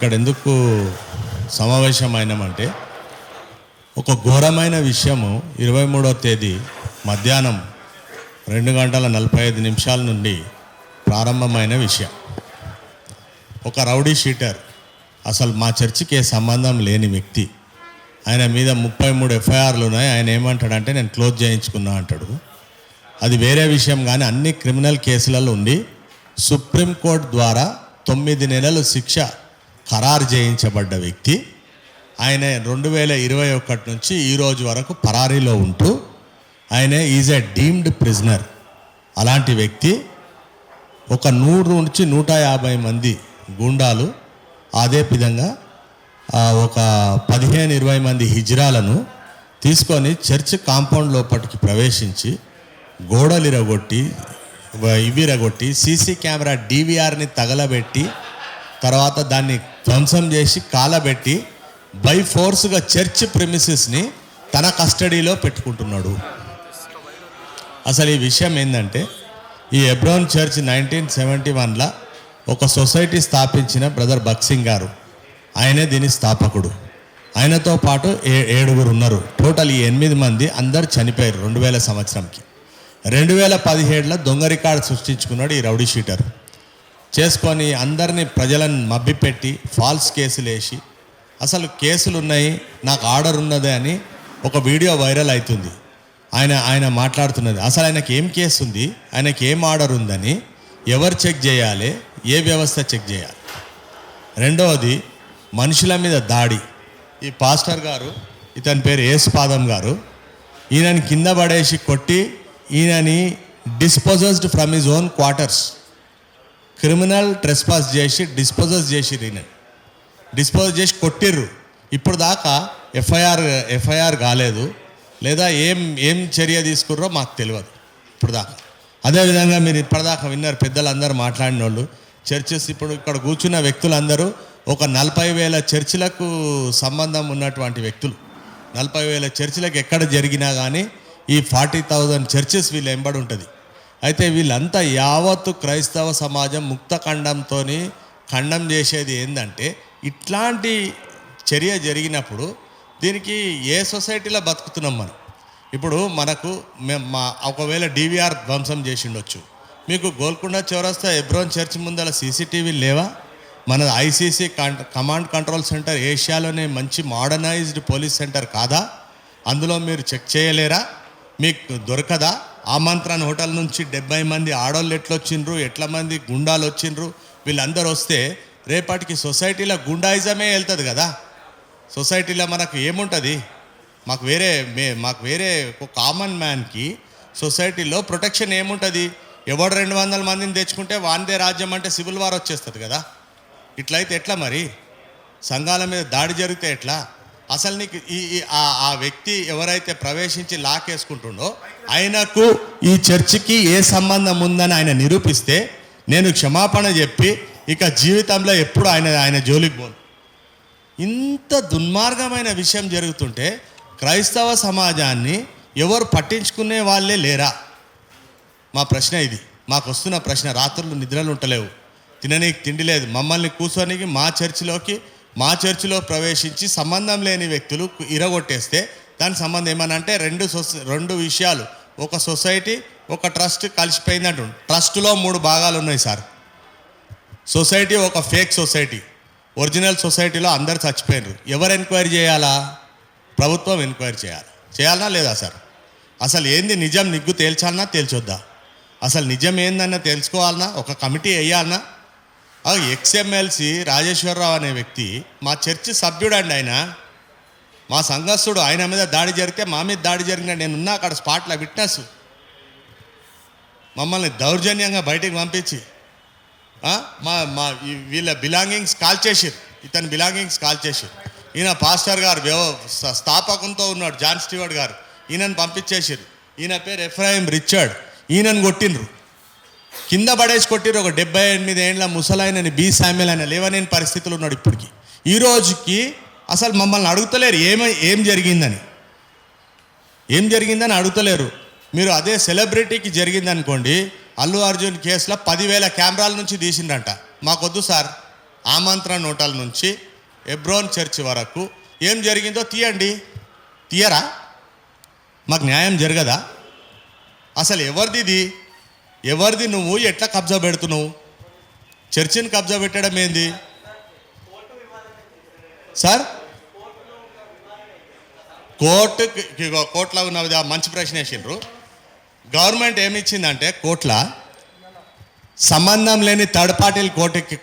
ఇక్కడ ఎందుకు సమావేశమైనామంటే ఒక ఘోరమైన విషయము 23వ తేదీ మధ్యాహ్నం 2:45 నుండి ప్రారంభమైన విషయం. ఒక రౌడీ షీటర్, అసలు మా చర్చికి ఏ సంబంధం లేని వ్యక్తి, ఆయన మీద 33 ఎఫ్ఐఆర్లు ఉన్నాయి. ఆయన ఏమంటాడంటే నేను క్లోజ్ చేయించుకున్నా అంటాడు. అది వేరే విషయం. కానీ అన్ని క్రిమినల్ కేసులలో ఉండి సుప్రీంకోర్టు ద్వారా 9 నెలలు శిక్ష ఖరారు చేయించబడ్డ వ్యక్తి. ఆయన 2021 నుంచి ఈ రోజు వరకు పరారీలో ఉంటూ ఆయన ఈజ్ ఎ డీమ్డ్ ప్రిజనర్. అలాంటి వ్యక్తి ఒక 100 నుంచి 150 మంది గూండాలు, అదే విధంగా ఒక 15-20 మంది హిజ్రాలను తీసుకొని చర్చ్ కాంపౌండ్ లోపలికి ప్రవేశించి గోడలు ఇరగొట్టి సీసీ కెమెరా DVRని తగలబెట్టి తర్వాత దాన్ని ధ్వంసం చేసి కాలబెట్టి బై ఫోర్స్గా చర్చ్ ప్రిమిసెస్ని తన కస్టడీలో పెట్టుకుంటున్నాడు. అసలు ఈ విషయం ఏంటంటే, ఈ హెబ్రోన్ చర్చ్ 1971లో ఒక సొసైటీ స్థాపించిన బ్రదర్ బక్సింగ్ గారు, ఆయనే దీని స్థాపకుడు. ఆయనతో పాటు 7 ఉన్నారు. టోటల్ ఈ 8 మంది అందరు చనిపోయారు 2000 సంవత్సరంకి. 2017లో దొంగ రికార్డు సృష్టించుకున్నాడు ఈ రౌడీ షీటర్. చేసుకొని అందరినీ ప్రజలను మభ్యపెట్టి ఫాల్స్ కేసులు వేసి, అసలు కేసులు ఉన్నాయి నాకు ఆర్డర్ ఉన్నదే అని ఒక వీడియో వైరల్ అవుతుంది. ఆయన మాట్లాడుతున్నది, అసలు ఆయనకి ఏం కేసు ఉంది, ఆయనకి ఏం ఆర్డర్ ఉందని ఎవరు చెక్ చేయాలి, ఏ వ్యవస్థ చెక్ చేయాలి. రెండవది మనుషుల మీద దాడి. ఈ పాస్టర్ గారు, ఇతని పేరు యేసుపాదం గారు, ఈయనని కింద పడేసి కొట్టి ఈయనని dispossessed from his own quarters, criminal trespass చేసి డిస్పోజెస్ చేసి డిస్పోజ్ చేసి కొట్టిర్రు. ఇప్పుడు దాకా ఎఫ్ఐఆర్ కాలేదు, లేదా ఏం చర్య తీసుకుర్రో మాకు తెలియదు ఇప్పుడు దాకా. అదేవిధంగా మీరు ఇప్పటిదాకా విన్నారు, పెద్దలందరూ మాట్లాడిన వాళ్ళు, చర్చెస్ ఇప్పుడు ఇక్కడ కూర్చున్న వ్యక్తులందరూ ఒక 40,000 చర్చిలకు సంబంధం ఉన్నటువంటి వ్యక్తులు. 40,000 చర్చిలకు ఎక్కడ జరిగినా కానీ ఈ 40,000 చర్చెస్ వీళ్ళు ఎంబడి ఉంటుంది. అయితే వీళ్ళంతా యావత్తు క్రైస్తవ సమాజం ముక్త ఖండం చేసేది ఏంటంటే, ఇట్లాంటి చర్య జరిగినప్పుడు దీనికి ఏ సొసైటీలో బతుకుతున్నాం మనం. ఇప్పుడు మనకు ఒకవేళ DVR ధ్వంసం చేసి ఉండొచ్చు. మీకు గోల్కొండ చౌరస్తా హెబ్రోన్ చర్చ్ ముందర CCTV లేవా? మన ICC కమాండ్ కంట్రోల్ సెంటర్ ఏషియాలోనే మంచి మోడర్నైజ్డ్ పోలీస్ సెంటర్ కాదా? అందులో మీరు చెక్ చేయలేరా? మీకు దొరకదా? ఆమంత్రాన్ హోటల్ నుంచి 70 మంది ఆడోళ్ళు ఎట్లొచ్చిండ్రు, ఎట్ల మంది గుండాలు వచ్చిండ్రు, వీళ్ళందరూ వస్తే రేపటికి సొసైటీలో గుండాయిజమే వెళ్తుంది కదా. సొసైటీలో మనకు ఏముంటుంది? మాకు వేరే ఒక కామన్ మ్యాన్కి సొసైటీలో ప్రొటెక్షన్ ఏముంటుంది? ఎవడు 200 మందిని తెచ్చుకుంటే వాందే రాజ్యం అంటే సివిల్ వార్ వచ్చేస్తుంది కదా. ఇట్లయితే ఎట్లా మరి? సంఘాల మీద దాడి జరిగితే ఎట్లా? అసలు నీకు ఆ వ్యక్తి ఎవరైతే ప్రవేశించి లాకేసుకుంటుండో ఆయనకు ఈ చర్చికి ఏ సంబంధం ఉందని ఆయన నిరూపిస్తే నేను క్షమాపణ చెప్పి ఇక జీవితంలో ఎప్పుడు ఆయన జోలికి పోను. ఇంత దుర్మార్గమైన విషయం జరుగుతుంటే క్రైస్తవ సమాజాన్ని ఎవరు పట్టించుకునే వాళ్ళే లేరా? మా ప్రశ్న ఇది. మాకు వస్తున్న ప్రశ్న. రాత్రులు నిద్రలు ఉంటలేవు, తిననీకి తిండి లేదు. మమ్మల్ని కూర్చొనికి మా చర్చిలో ప్రవేశించి సంబంధం లేని వ్యక్తులు ఇరగొట్టేస్తే దాని సంబంధం ఏమనంటే రెండు విషయాలు, ఒక సొసైటీ ఒక ట్రస్ట్ కలిసిపోయిందంటు. ట్రస్టులో 3 భాగాలు ఉన్నాయి సార్. సొసైటీ ఒక ఫేక్ సొసైటీ, ఒరిజినల్ సొసైటీలో అందరు చచ్చిపోయినారు. ఎవరు ఎంక్వైరీ చేయాలా? ప్రభుత్వం ఎంక్వైరీ చేయాలనా లేదా సార్? అసలు ఏంది నిజం నిగ్గు తేల్చాలన్నా తేల్చొద్దా? అసలు నిజం ఏందన్నా తెలుసుకోవాలన్నా? ఒక కమిటీ వేయాలన్నా? XMLC రాజేశ్వరరావు అనే వ్యక్తి మా చర్చి సభ్యుడు అండి. ఆయన మా సంఘస్థుడు. ఆయన మీద దాడి జరిగితే మా మీద దాడి జరిగిన నేనున్నా అక్కడ స్పాట్లో విట్నెస్. మమ్మల్ని దౌర్జన్యంగా బయటికి పంపించి వీళ్ళ బిలాంగింగ్స్ కాల్ చేసిరు. ఇతని బిలాంగింగ్స్ కాల్ చేసిరు. ఈయన పాస్టర్ గారు స్థాపకంతో ఉన్నాడు, జాన్ స్టీవర్ట్ గారు. ఈయనను పంపించేసిరు. ఈయన పేరు ఎఫ్రాయిం రిచర్డ్. ఈయనను కొట్టిండ్రు, కింద పడేసి కొట్టిరు. ఒక 78 ఏళ్ళ ముసలాయనని B శామ్యుల్ ఆయన లేవలేని పరిస్థితులు ఉన్నాడు ఇప్పటికి. ఈ రోజుకి అసలు మమ్మల్ని అడుగుతలేరు ఏం జరిగిందని అడుగుతలేరు. మీరు అదే సెలబ్రిటీకి జరిగిందనుకోండి, అల్లు అర్జున్ కేసులో 10,000 కెమెరాల నుంచి తీసిండంట. మాకొద్దు సార్, ఆమంత్రణ నోటాల నుంచి ఎబ్రోన్ చర్చ్ వరకు ఏం జరిగిందో తీయండి. తీయరా? మాకు న్యాయం జరగదా? అసలు ఎవరిది? ఎవరిది? నువ్వు ఎట్లా కబ్జా పెడుతున్నావు? చర్చిని కబ్జా పెట్టడం ఏంది సార్? కోర్టులో ఉన్న మంచి ప్రశ్న వేసిండ్రు. గవర్నమెంట్ ఏమి ఇచ్చిందంటే కోర్టుల సంబంధం లేని థర్డ్ పార్టీలు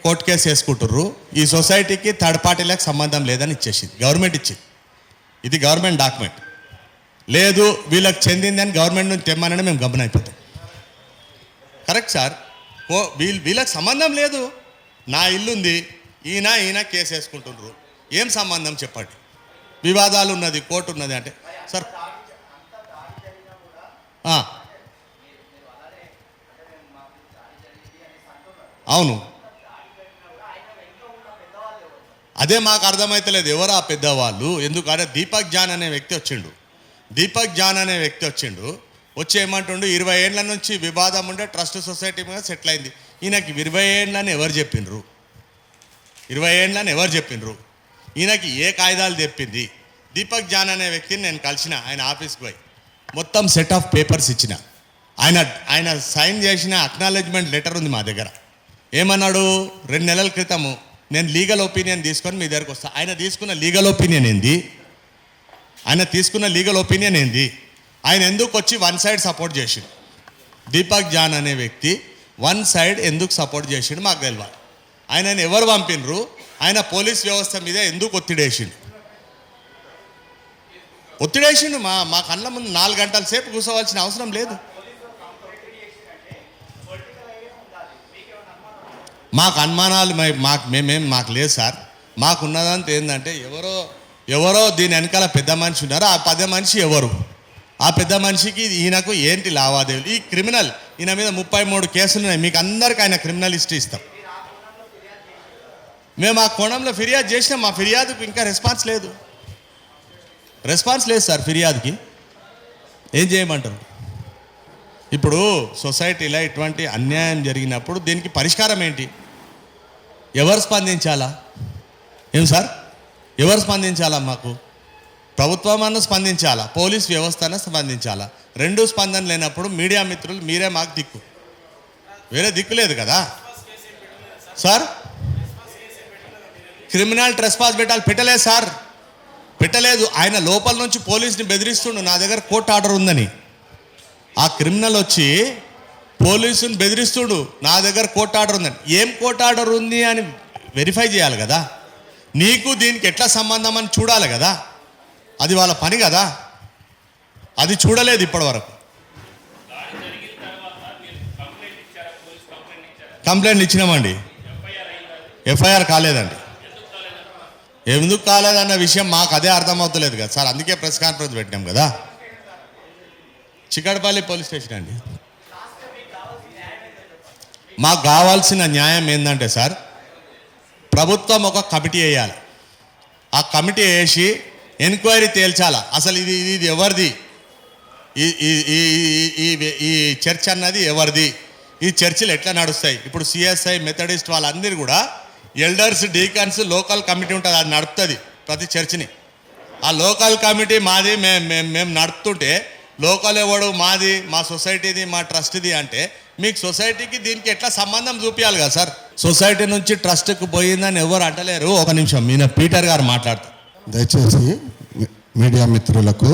కోర్టు కేసు వేసుకుంటుర్రు. ఈ సొసైటీకి థర్డ్ పార్టీలకు సంబంధం లేదని ఇచ్చేసింది గవర్నమెంట్. ఇచ్చింది. ఇది గవర్నమెంట్ డాక్యుమెంట్. లేదు వీళ్ళకి చెందిందని గవర్నమెంట్ నుంచి తెమ్మనని మేము గమనైపోతాం. Correct sir. వీళ్ళకి సంబంధం లేదు. నా ఇల్లుంది, ఈయన కేసు వేసుకుంటున్నారు. ఏం సంబంధం చెప్పండి? వివాదాలు ఉన్నది, కోర్టు ఉన్నది అంటే సార్ అవును, అదే మాకు అర్థమైతలేదు ఎవరు ఆ పెద్దవాళ్ళు. ఎందుకంటే దీపక్ జాన్ అనే వ్యక్తి వచ్చిండు. వచ్చి ఏమంటుండు, 20 ఏళ్ళ నుంచి వివాదం ఉండే ట్రస్ట్ సొసైటీ మీద సెటిల్ అయింది. ఈయనకి 20 ఏళ్ళని ఎవరు చెప్పిండ్రు? 20 ఏళ్ళని ఎవరు చెప్పిండ్రు? ఈయనకి ఏ కాయిదాలు చెప్పింది? దీపక్ జాన్ అనే వ్యక్తిని నేను కలిసిన, ఆయన ఆఫీస్కి పోయి మొత్తం సెట్ ఆఫ్ పేపర్స్ ఇచ్చిన. ఆయన సైన్ చేసిన అక్నాలెడ్జ్మెంట్ లెటర్ ఉంది మా దగ్గర. ఏమన్నాడు, 2 నెలల క్రితము నేను లీగల్ ఒపీనియన్ తీసుకొని మీ దగ్గరకు వస్తా. ఆయన తీసుకున్న లీగల్ ఒపీనియన్ ఏంది? ఆయన ఎందుకు వచ్చి వన్ సైడ్ సపోర్ట్ చేసిండు? దీపక్ జాన్ అనే వ్యక్తి వన్ సైడ్ ఎందుకు సపోర్ట్ చేసిండు మాకు తెలియాలి. ఆయనను ఎవరు పంపినరు? ఆయన పోలీస్ వ్యవస్థ మీద ఎందుకు ఒత్తిడేసిండు? మా కళ్ళ ముందు 4 గంటల సేపు కూర్చోవలసిన అవసరం లేదు. మాకు అనుమానాలు మాకు లేదు సార్. మాకున్నదంతా ఏంటంటే ఎవరో దీని వెనకాల పెద్ద మనిషి ఉన్నారు. ఆ పెద్ద మనిషి ఎవరు? ఆ పెద్ద మనిషికి ఈయనకు ఏంటి లావాదేవీలు? ఈ క్రిమినల్, ఈయన మీద 33 కేసులు ఉన్నాయి. మీకు అందరికీ ఆయన క్రిమినల్ హిస్టరీ ఇస్తాం. మేము ఆ కోణంలో ఫిర్యాదు చేసినాం. మా ఫిర్యాదుకు ఇంకా రెస్పాన్స్ లేదు సార్. ఫిర్యాదుకి ఏం చేయమంటారు? ఇప్పుడు సొసైటీలో ఇటువంటి అన్యాయం జరిగినప్పుడు దీనికి పరిష్కారం ఏంటి? ఎవరు స్పందించాలా? ఏం సార్, ఎవరు స్పందించాలా? మాకు ప్రభుత్వం అన్న స్పందించాలా, పోలీస్ వ్యవస్థ అన్న స్పందించాలా? 2 స్పందన లేనప్పుడు మీడియా మిత్రులు మీరే మాకు దిక్కు, వేరే దిక్కు లేదు కదా సార్. క్రిమినల్ ట్రెస్పాస్ పెట్టలేదు సార్, పెట్టలేదు. ఆయన లోపల నుంచి పోలీస్ని బెదిరిస్తుండు, నా దగ్గర కోర్టు ఆర్డర్ ఉందని. ఆ క్రిమినల్ వచ్చి పోలీసుని బెదిరిస్తుడు, నా దగ్గర కోర్టు ఆర్డర్ ఉందని. ఏం కోర్టు ఆర్డర్ ఉంది అని వెరిఫై చేయాలి కదా. నీకు దీనికి ఎట్లా సంబంధం అని చూడాలి కదా. అది వాళ్ళ పని కదా. అది చూడలేదు ఇప్పటివరకు. కంప్లైంట్ ఇచ్చినామండి, ఎఫ్ఐఆర్ కాలేదండి. ఎందుకు కాలేదన్న విషయం మాకు అదే అర్థమవుతలేదు కదా సార్. అందుకే ప్రెస్ కాన్ఫరెన్స్ పెట్టినాం కదా. చిక్కడపల్లి పోలీస్ స్టేషన్ అండి. మాకు కావాల్సిన న్యాయం ఏంటంటే సార్, ప్రభుత్వం ఒక కమిటీ వేయాలి. ఆ కమిటీ వేసి ఎంక్వైరీ తేల్చాలా. అసలు ఇది ఎవరిది? ఈ చర్చ్ అన్నది ఎవరిది? ఈ చర్చిలు ఎట్లా నడుస్తాయి? ఇప్పుడు సిఎస్ఐ, మెథడిస్ట్ వాళ్ళందరూ కూడా ఎల్డర్స్, డీకన్స్, లోకల్ కమిటీ ఉంటుంది, అది నడుపుతుంది ప్రతి చర్చిని. ఆ లోకల్ కమిటీ మాది, మేము నడుపుతుంటే లోకల్ ఎవడు మాది, మా సొసైటీది, మా ట్రస్ట్ది అంటే మీకు సొసైటీకి దీనికి ఎట్లా సంబంధం చూపించాలి కదా సార్. సొసైటీ నుంచి ట్రస్ట్కి పోయిందని ఎవరు అంటలేరు. ఒక నిమిషం, ఈయన పీటర్ గారు మాట్లాడతారు. దయచేసి మీడియా మిత్రులకు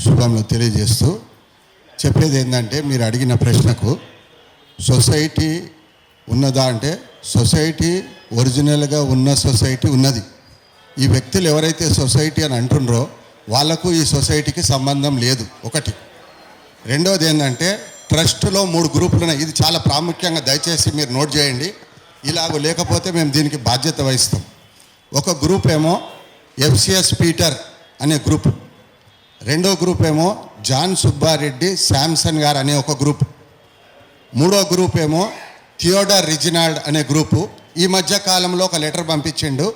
శుభములు తెలియజేస్తూ చెప్పేది ఏంటంటే, మీరు అడిగిన ప్రశ్నకు సొసైటీ ఉన్నదా అంటే, సొసైటీ ఒరిజినల్గా ఉన్న సొసైటీ ఉన్నది. ఈ వ్యక్తులు ఎవరైతే సొసైటీ అని అంటుండ్రో వాళ్ళకు ఈ సొసైటీకి సంబంధం లేదు. ఒకటి. రెండవది ఏంటంటే, ట్రస్ట్లో 3 గ్రూపులు ఉన్నాయి. ఇది చాలా ప్రాముఖ్యంగా దయచేసి మీరు నోట్ చేయండి. ఇలాగ లేకపోతే మేము దీనికి బాధ్యత వహిస్తాం. ఒక గ్రూప్ ఏమో FCS పీటర్ అనే గ్రూప్, రెండో గ్రూప్ ఏమో జాన్ సుబ్బారెడ్డి శాంసన్ గారు అనే ఒక గ్రూప్, మూడో గ్రూప్ ఏమో థియోడర్ రిజినాల్డ్ అనే గ్రూపు. ఈ మధ్య కాలంలో ఒక లెటర్ పంపించిండు,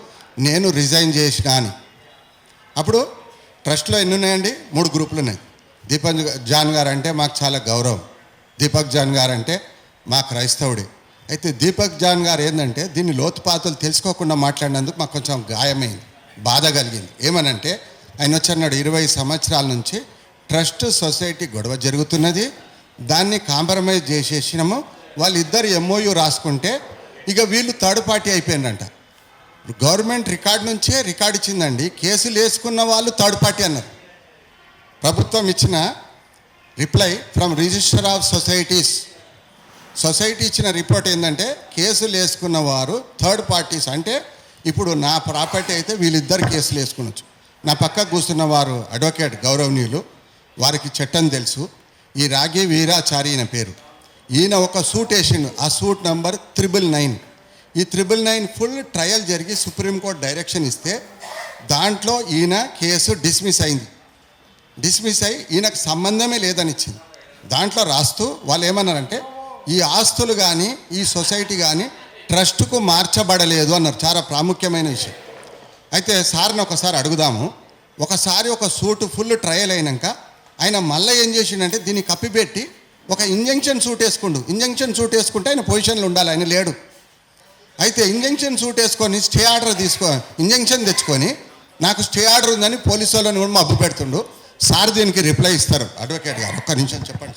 నేను రిజైన్ చేసిన అని. అప్పుడు ట్రస్ట్లో ఎన్ని ఉన్నాయండి? 3 గ్రూపులు ఉన్నాయి. దీపక్ జాన్ గారు అంటే మాకు చాలా గౌరవం. దీపక్ జాన్ గారు అంటే మా క్రైస్తవుడే. అయితే దీపక్ జాన్ గారు ఏంటంటే దీన్ని లోతుపాతులు తెలుసుకోకుండా మాట్లాడినందుకు మాకు కొంచెం గాయమైంది, బాధ కలిగింది. ఏమనంటే ఆయన వచ్చన్నాడు 20 సంవత్సరాల నుంచి ట్రస్ట్ సొసైటీ గొడవ జరుగుతున్నది, దాన్ని కాంప్రమైజ్ చేసేసినాము, వాళ్ళిద్దరు MOU రాసుకుంటే ఇక వీళ్ళు థర్డ్ పార్టీ అయిపోయిందంట. గవర్నమెంట్ రికార్డు నుంచే రికార్డు ఇచ్చిందండి, కేసులు వేసుకున్న వాళ్ళు థర్డ్ పార్టీ అన్నారు. ప్రభుత్వం ఇచ్చిన reply from register of societies, society ఇచ్చిన రిపోర్ట్ ఏంటంటే కేసులు వేసుకున్న వారు థర్డ్ పార్టీస్. అంటే ఇప్పుడు నా ప్రాపర్టీ అయితే వీళ్ళిద్దరు కేసులు వేసుకునొచ్చు. నా పక్కకు కూర్చున్న వారు అడ్వకేట్ గౌరవనీయులు, వారికి చట్టం తెలుసు. ఈ రాగి వీరాచారి ఈయన పేరు. ఈయన ఒక సూట్ వేసిండు, ఆ సూట్ నంబర్ 999. ఈ 999 ఫుల్ ట్రయల్ జరిగి సుప్రీంకోర్టు డైరెక్షన్ ఇస్తే దాంట్లో ఈయన కేసు డిస్మిస్ అయింది. డిస్మిస్ అయ్యి ఈయనకు సంబంధమే లేదని ఇచ్చింది. దాంట్లో రాస్తూ వాళ్ళు ఏమన్నారంటే ఈ ఆస్తులు కానీ ఈ సొసైటీ కానీ ట్రస్టుకు మార్చబడలేదు అన్నారు. చాలా ప్రాముఖ్యమైన విషయం. అయితే సార్ని ఒకసారి అడుగుదాము. ఒకసారి ఒక సూటు ఫుల్ ట్రయల్ అయినాక ఆయన మళ్ళీ ఏం చేసిండంటే దీన్ని కప్పిపెట్టి ఒక ఇంజంక్షన్ సూట్ వేసుకుండు. ఇంజంక్షన్ సూట్ వేసుకుంటే ఆయన పొజిషన్లో ఉండాలి, ఆయన లేడు. అయితే ఇంజంక్షన్ సూట్ వేసుకొని స్టే ఆర్డర్ ఇంజంక్షన్ తెచ్చుకొని నాకు స్టే ఆర్డర్ ఉందని పోలీసు వాళ్ళని కూడా మబ్బు పెడుతుండు. సార్ దీనికి రిప్లై ఇస్తారు. అడ్వకేట్ గారు ఒక్క నిమిషం చెప్పండి.